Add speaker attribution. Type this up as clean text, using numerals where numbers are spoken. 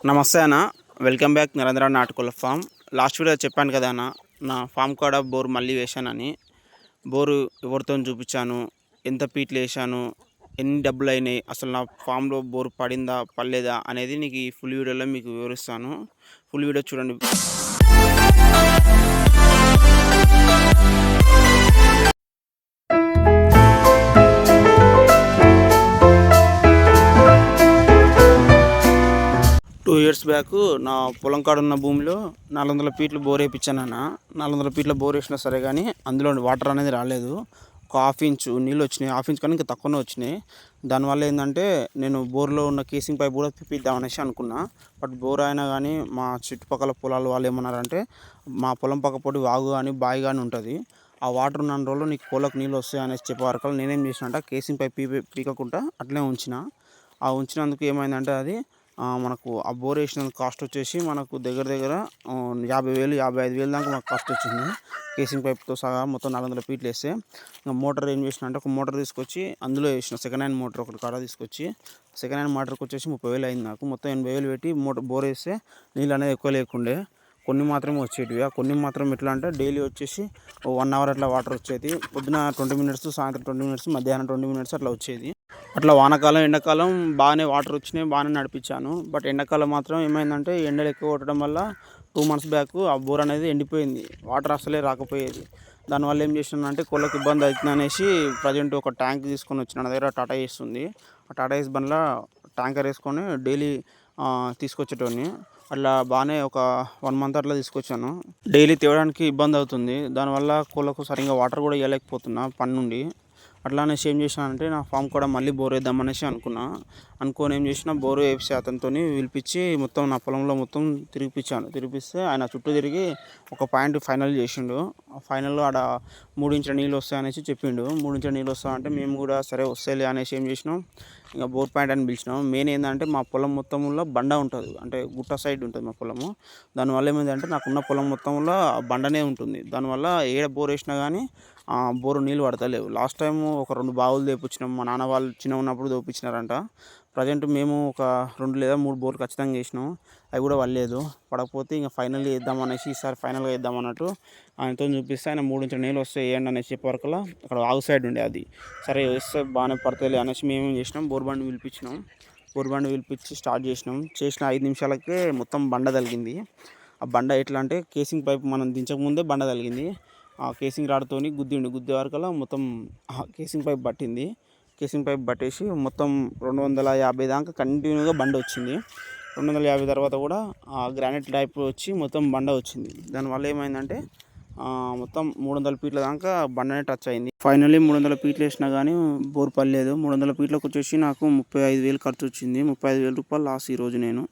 Speaker 1: నమస్తే అన్న. Welcome back Narendra నాటుకోళ్ల ఫామ్. లాస్ట్ వీడియో చెప్పాను కదా అన్న, నా ఫామ్ కాడ బోర్ మళ్ళీ వేశానని. బోరు ఎవరితో చూపించాను, ఎంత పీట్లు వేసాను, ఎన్ని డబ్బులు అయినాయి, అసలు నా ఫామ్లో బోరు పడిందా పడలేదా అనేది నీకు ఈ ఫుల్ వీడియోలో మీకు వివరిస్తాను. ఫుల్ వీడియో చూడండి. 2 ఇయర్స్ బ్యాక్ నా పొలం కాడ ఉన్న భూమిలో 400 ఫీట్లు బోర్ వేయించానన్న. 400 ఫీట్ల బోర్ వేసినా సరే కానీ అందులో వాటర్ అనేది రాలేదు. ఒక హాఫ్ ఇంచు నీళ్ళు వచ్చినాయి, హాఫ్ ఇంచ్ కానీ ఇంకా తక్కువనే వచ్చినాయి. దానివల్ల ఏంటంటే నేను బోర్లో ఉన్న కేసింగ్ పైప్ కూడా తిప్పిద్దామనేసి అనుకున్నా. బట్ బోర్ అయినా కానీ మా చుట్టుపక్కల పొలాలు వాళ్ళు ఏమన్నారంటే, మా పొలం పక్క పొడి వాగు కానీ బావి కానీ ఉంటుంది, ఆ వాటర్ ఉన్న రోజులు నీకు పొలకు నీళ్ళు వస్తాయి అనేసి చెప్పే వరకు నేనేం చేసిన అంటే కేసింగ్ పైప్ పీకకుండా అట్లనే ఉంచిన. ఆ ఉంచినందుకు ఏమైందంటే అది మనకు ఆ బోర్ వేసిన కాస్ట్ వచ్చేసి మనకు దగ్గర 50,000 55,000 దాకా మాకు కాస్ట్ వచ్చింది. కేసింగ్ పైప్తో సహా మొత్తం 400 ఫీట్లు వేస్తే. ఇంకా మోటార్ ఏం చేసిన అంటే, ఒక మోటార్ తీసుకొచ్చి అందులో వేసిన. సెకండ్ హ్యాండ్ మోటార్ ఒకటి కాడ తీసుకొచ్చి, సెకండ్ హ్యాండ్ మోటార్కి వచ్చేసి 30,000 అయింది నాకు. మొత్తం 80,000 పెట్టి బోర్ వేస్తే నీళ్ళు అనేది ఎక్కువ లేకుండే, కొన్ని మాత్రమే వచ్చేటివి. ఆ కొన్ని మాత్రం ఎట్లా అంటే డైలీ వచ్చేసి 1 అవర్ అట్లా వాటర్ వచ్చేది. పొద్దున 20 మినిట్స్, సాయంత్రం 20 మినిట్స్, మధ్యాహ్నం 20 మినిట్స్ అట్లా వచ్చేది. అట్లా వానాకాలం ఎండాకాలం బాగానే వాటర్ వచ్చినాయి, బాగానే నడిపించాను. బట్ ఎండాకాలం మాత్రం ఏమైందంటే ఎండలు ఎక్కువ కొట్టడం వల్ల 2 months బ్యాక్ ఆ బోర్ అనేది ఎండిపోయింది, వాటర్ అసలే రాకపోయేది. దానివల్ల ఏం చేసినానంటే కోళ్ళకి ఇబ్బంది అవుతుంది అనేసి ప్రజెంట్ ఒక ట్యాంక్ తీసుకొని వచ్చిన. నా దగ్గర టాటా ఏస్ ఉంది. ఆ టాటా ఏస్ బండ్లో ట్యాంకర్ వేసుకొని డైలీ తీసుకొచ్చేటోని. అట్లా బాగానే ఒక 1 month అట్లా తీసుకొచ్చాను. డైలీ తేవడానికి ఇబ్బంది అవుతుంది, దానివల్ల కోళ్ళకు సరిగ్గా వాటర్ కూడా ఇవ్వలేకపోతున్నా పని నుండి. అట్లా అనేసి ఏం చేసినానంటే నా ఫామ్ కూడా మళ్ళీ బోర్ వేద్దామనేసి అనుకొని ఏం చేసిన, బోరు వేసి అతనితో పిలిపించి మొత్తం నా పొలంలో మొత్తం తిరిగిపిస్తే ఆయన చుట్టూ తిరిగి ఒక పాయింట్ ఫైనల్ చేసిండు. ఆ ఫైనల్లో ఆడ 3 ఇంచుల నీళ్ళు వస్తాయనేసి చెప్పిండు. 3 ఇంచుల నీళ్ళు వస్తాయంటే మేము కూడా సరే వస్తాయిలే అనేసి ఏం చేసినాం, ఇంకా బోర్ పాయింట్ అని పిలిచినాం. మెయిన్ ఏంటంటే మా పొలం మొత్తంలో బండ ఉంటుంది, అంటే గుట్ట సైడ్ ఉంటుంది మా పొలము. దానివల్ల ఏమైందంటే నాకున్న పొలం మొత్తంలో బండనే ఉంటుంది. దానివల్ల ఏడ బోర్ వేసినా కానీ బోరు నీళ్ళు పడతలేవు. లాస్ట్ టైం ఒక 2 బావులు తెప్పించినాం, మా నాన్న వాళ్ళు చిన్న ఉన్నప్పుడు తెప్పించినారంట. ప్రజెంట్ మేము ఒక 2 లేదా 3 బోర్లు ఖచ్చితంగా వేసినాం, అవి కూడా పడలేదు. పడకపోతే ఇంకా ఫైనల్గా వేద్దామనేసి, ఈసారి ఫైనల్గా వేద్దామన్నట్టు ఆయనతో చూపిస్తే ఆయన 3 ఇంచుల నీళ్ళు వస్తే వేయండి అనేసి చెప్పేవరకల్లా అక్కడ వాగు సైడ్ ఉండే అది. సరే వేస్తే బాగానే పడతాయిలే అనేసి మేమేం చేసినాం, బోర్ బండి పిలిపించినాం. బోర్ బండి పిలిపించి స్టార్ట్ చేసినాం. చేసిన 5 నిమిషాలకే మొత్తం బండ తగిలింది. ఆ బండ ఎట్లా అంటే కేసింగ్ పైప్ మనం దించకముందే బండ తగిలింది. ఆ కేసింగ్ రాడ్తోని గుద్దే వరకల్లా మొత్తం కేసింగ్ పైప్ పట్టింది. కేసింగ్ పైప్ పట్టేసి మొత్తం 250 దాకా కంటిన్యూగా బండ వచ్చింది. 250 తర్వాత కూడా ఆ గ్రానైట్ టైప్ వచ్చి మొత్తం బండ వచ్చింది. దానివల్ల ఏమైందంటే మొత్తం 300 ఫీట్ల దాకా బండనే టచ్ అయింది. ఫైనల్లీ 300 ఫీట్లు వేసినా కానీ బోర్ పడలేదు. 300 ఫీట్లకు వచ్చేసి నాకు 35,000 ఖర్చు వచ్చింది. 35,000 రూపాయలు లాస్ ఈరోజు నేను.